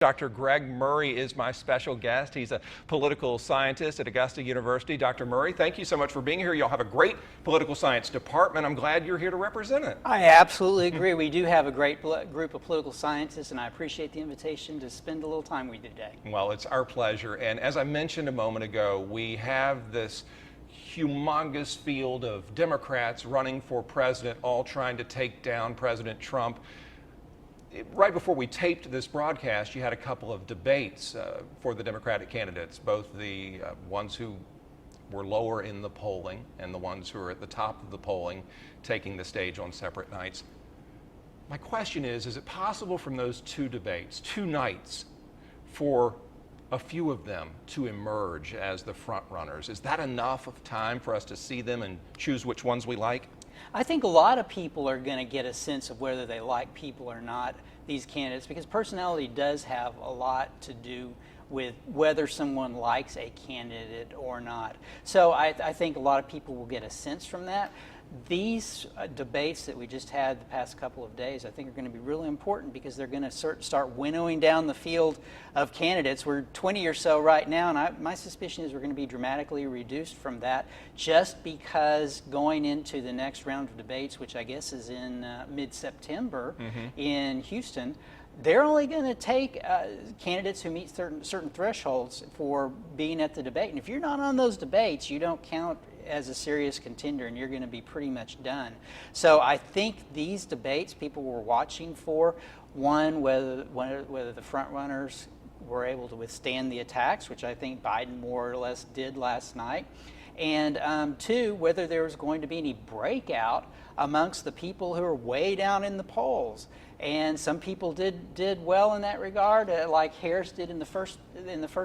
Dr. Gregg Murray is my special guest. He's a political scientist at Augusta University. Dr. Murray, thank you so much for being here. Y'all have a great political science department. I'm glad you're here to represent it. I absolutely agree. We do have a great group of political scientists, and I appreciate the invitation to spend a little time with you today. Well, it's our pleasure. And as I mentioned a moment ago, we have this humongous field of Democrats running for president, all trying to take down President Trump. Right before we taped this broadcast, you had a couple of debates for the Democratic candidates, both the ones who were lower in the polling and the ones who are at the top of the polling, taking the stage on separate nights. My question is it possible from those two debates, two nights, for a few of them to emerge as the front runners? Is that enough of time for us to see them and choose which ones we like? I think a lot of people are going to get a sense of whether they like people or not, these candidates, because personality does have a lot to do with whether someone likes a candidate or not. So I think a lot of people will get a sense from that. These debates that we just had the past couple of days, I think are going to be really important because they're going to start winnowing down the field of candidates. We're 20 or so right now, and my suspicion is we're going to be dramatically reduced from that just because going into the next round of debates, which I guess is in mid-September in Houston, they're only going to take candidates who meet certain thresholds for being at the debate. And if you're not on those debates, you don't count as a serious contender, and you're going to be pretty much done. So I think these debates people were watching for, one, whether the front runners were able to withstand the attacks, which I think Biden more or less did last night, and two, whether there was going to be any breakout amongst the people who are way down in the polls. And some people did well in that regard, like Harris did in the first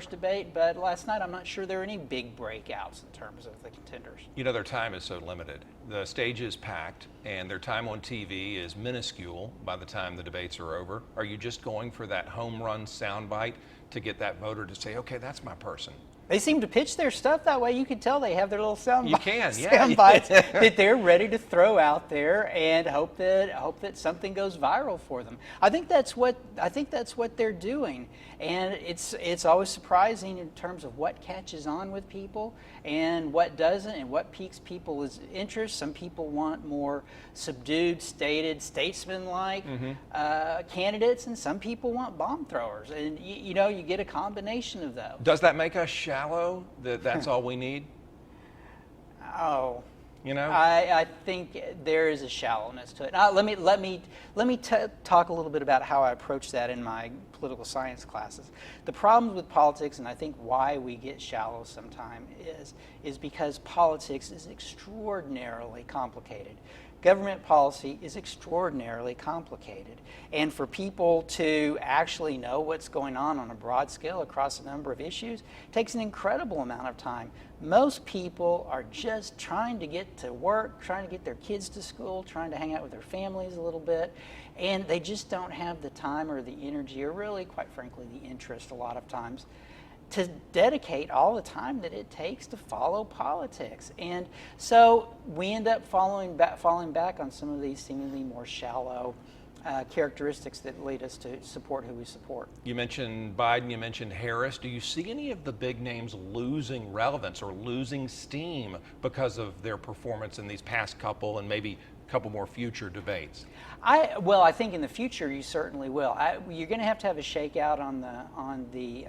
debate. But last night, I'm not sure there were any big breakouts in terms of the contenders. You know, their time is so limited. The stage is packed, and their time on TV is minuscule by the time the debates are over. Are you just going for that home run soundbite to get that voter to say, okay, that's my person? They seem to pitch their stuff that way. You can tell they have their little sound bites that they're ready to throw out there and hope that something goes viral for them. I think that's what they're doing, and it's always surprising in terms of what catches on with people and what doesn't, and what piques people's interest. Some people want more subdued, stated, statesman-like candidates, and some people want bomb throwers, and you get a combination of those. Does that make us shallow, that's all we need? Oh, you know, I think there is a shallowness to it. Let me talk a little bit about how I approach that in my political science classes. The problem with politics, and I think why we get shallow sometimes, is because politics is extraordinarily complicated. Government policy is extraordinarily complicated, and for people to actually know what's going on a broad scale across a number of issues takes an incredible amount of time. Most people are just trying to get to work, trying to get their kids to school, trying to hang out with their families a little bit, and they just don't have the time or the energy, or really, quite frankly, the interest a lot of times, to dedicate all the time that it takes to follow politics. And so we end up falling back on some of these seemingly more shallow characteristics that lead us to support who we support. You mentioned Biden, you mentioned Harris. Do you see any of the big names losing relevance or losing steam because of their performance in these past couple and maybe a couple more future debates? I think in the future you certainly will. You're going to have a shakeout on the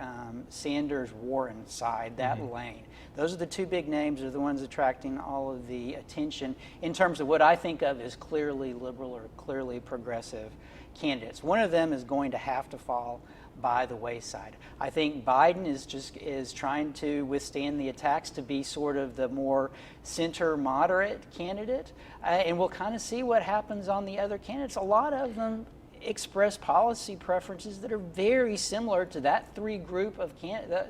Sanders-Warren side, that lane. Those are the two big names, are the ones attracting all of the attention in terms of what I think of as clearly liberal or clearly progressive candidates. One of them is going to have to fall by the wayside. I think Biden is trying to withstand the attacks to be sort of the more center moderate candidate, and we'll kind of see what happens on the other candidates. A lot of them express policy preferences that are very similar to that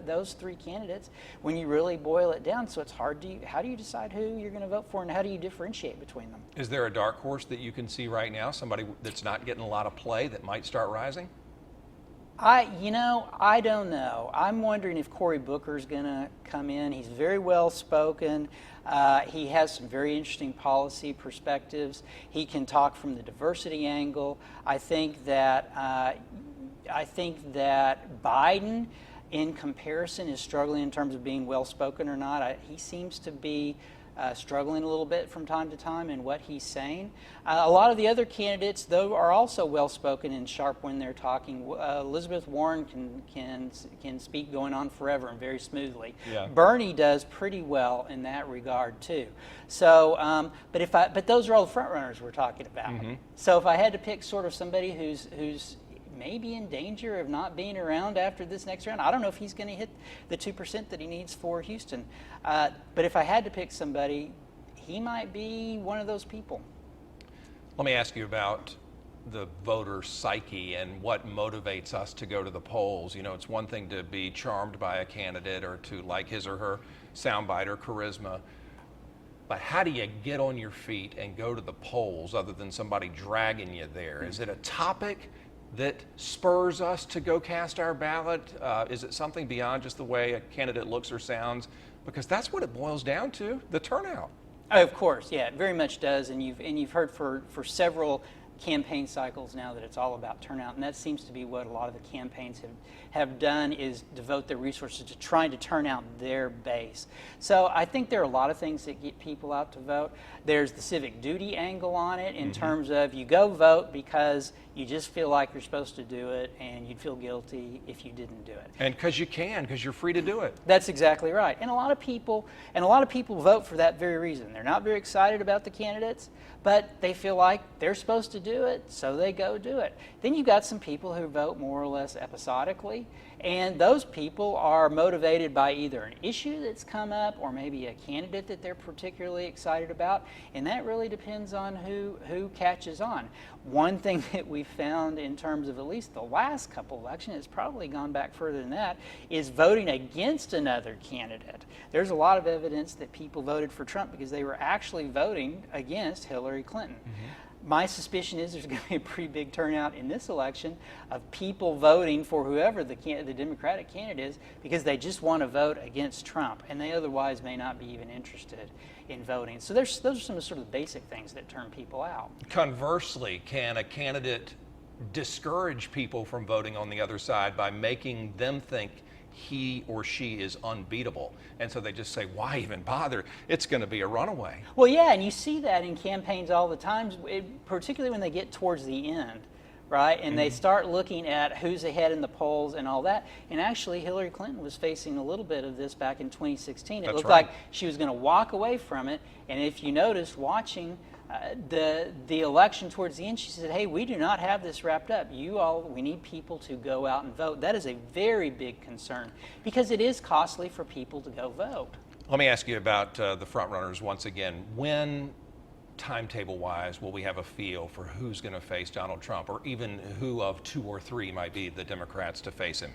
those three candidates when you really boil it down. So it's hard how do you decide who you're going to vote for, and how do you differentiate between them? Is there a dark horse that you can see right now, somebody that's not getting a lot of play that might start rising? I don't know. I'm wondering if Cory Booker's going to come in. He's very well spoken. He has some very interesting policy perspectives. He can talk from the diversity angle. I think that I think that Biden, in comparison, is struggling in terms of being well-spoken or not. He seems to be struggling a little bit from time to time in what he's saying. A lot of the other candidates, though, are also well-spoken and sharp when they're talking. Elizabeth Warren can speak going on forever and very smoothly. Yeah. Bernie does pretty well in that regard too. So, but those are all the front runners we're talking about. Mm-hmm. So if I had to pick sort of somebody who's maybe in danger of not being around after this next round. I don't know if he's going to hit the 2% that he needs for Houston. But if I had to pick somebody, he might be one of those people. Let me ask you about the voter psyche and what motivates us to go to the polls. You know, it's one thing to be charmed by a candidate or to like his or her soundbite or charisma. But how do you get on your feet and go to the polls other than somebody dragging you there? Is it a topic that spurs us to go cast our ballot? Is it something beyond just the way a candidate looks or sounds? Because that's what it boils down to, the turnout. Of course, yeah, it very much does. And you've heard for several campaign cycles now that it's all about turnout, and that seems to be what a lot of the campaigns have done, is devote their resources to trying to turn out their base. So I think there are a lot of things that get people out to vote. There's the civic duty angle on it in terms of you go vote because you just feel like you're supposed to do it, and you'd feel guilty if you didn't do it. And because you can, because you're free to do it. That's exactly right. And a lot of people vote for that very reason. They're not very excited about the candidates, but they feel like they're supposed to do it, so they go do it. Then you've got some people who vote more or less episodically, and those people are motivated by either an issue that's come up or maybe a candidate that they're particularly excited about, and that really depends on who catches on. One thing that we found in terms of at least the last couple elections, it's probably gone back further than that, is voting against another candidate. There's a lot of evidence that people voted for Trump because they were actually voting against Hillary Clinton. My suspicion is there's going to be a pretty big turnout in this election of people voting for whoever the Democratic candidate is because they just want to vote against Trump, and they otherwise may not be even interested in voting. So those are some of sort of the basic things that turn people out. Conversely, can a candidate discourage people from voting on the other side by making them think he or she is unbeatable? And so they just say, why even bother? It's going to be a runaway. Well, yeah, and you see that in campaigns all the time, particularly when they get towards the end, right? And they start looking at who's ahead in the polls and all that. And actually, Hillary Clinton was facing a little bit of this back in 2016. It That's looked right. like she was going to walk away from it. And if you notice, watching the election towards the end, she said, hey, we do not have this wrapped up. We need people to go out and vote. That is a very big concern because it is costly for people to go vote. Let me ask you about the front runners once again. When, timetable-wise, will we have a feel for who's going to face Donald Trump, or even who of two or three might be the Democrats to face him?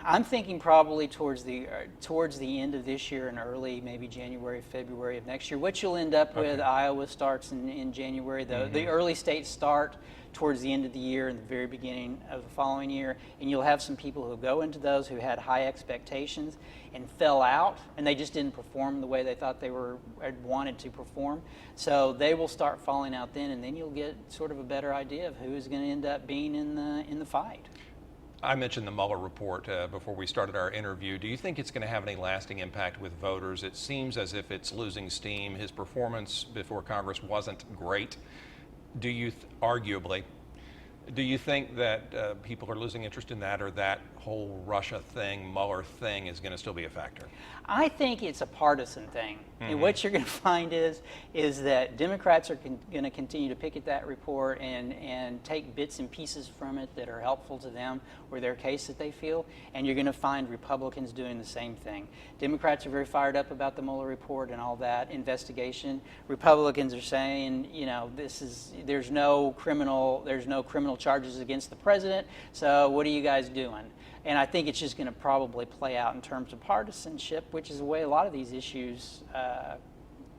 I'm thinking probably towards the end of this year and early, maybe January, February of next year. What you'll end up with, Iowa starts in January. The early states start towards the end of the year and the very beginning of the following year, and you'll have some people who go into those who had high expectations and fell out, and they just didn't perform the way they thought they wanted to perform. So they will start falling out then, and then you'll get sort of a better idea of who is going to end up being in the fight. I mentioned the Mueller report before we started our interview. Do you think it's going to have any lasting impact with voters? It seems as if it's losing steam. His performance before Congress wasn't great. Arguably, do you think that people are losing interest in that, or that whole Russia thing, Mueller thing, is going to still be a factor? I think it's a partisan thing. And what you're going to find is that Democrats are going to continue to pick at that report and take bits and pieces from it that are helpful to them or their case that they feel, and you're going to find Republicans doing the same thing. Democrats are very fired up about the Mueller report and all that investigation. Republicans are saying, there's no criminal charges against the president, so what are you guys doing? And I think it's just going to probably play out in terms of partisanship, which is the way a lot of these issues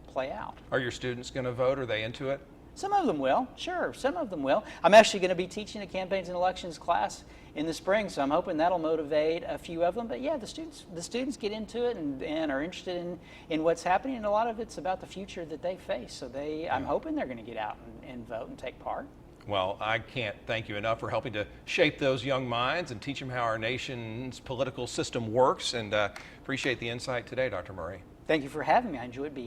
play out. Are your students going to vote? Are they into it? Some of them will, sure, some of them will. I'm actually going to be teaching a campaigns and elections class in the spring, so I'm hoping that'll motivate a few of them. But yeah, the students get into it and are interested in what's happening, and a lot of it's about the future that they face. So I'm hoping they're going to get out and vote and take part. Well, I can't thank you enough for helping to shape those young minds and teach them how our nation's political system works, and appreciate the insight today, Dr. Murray. Thank you for having me. I enjoyed being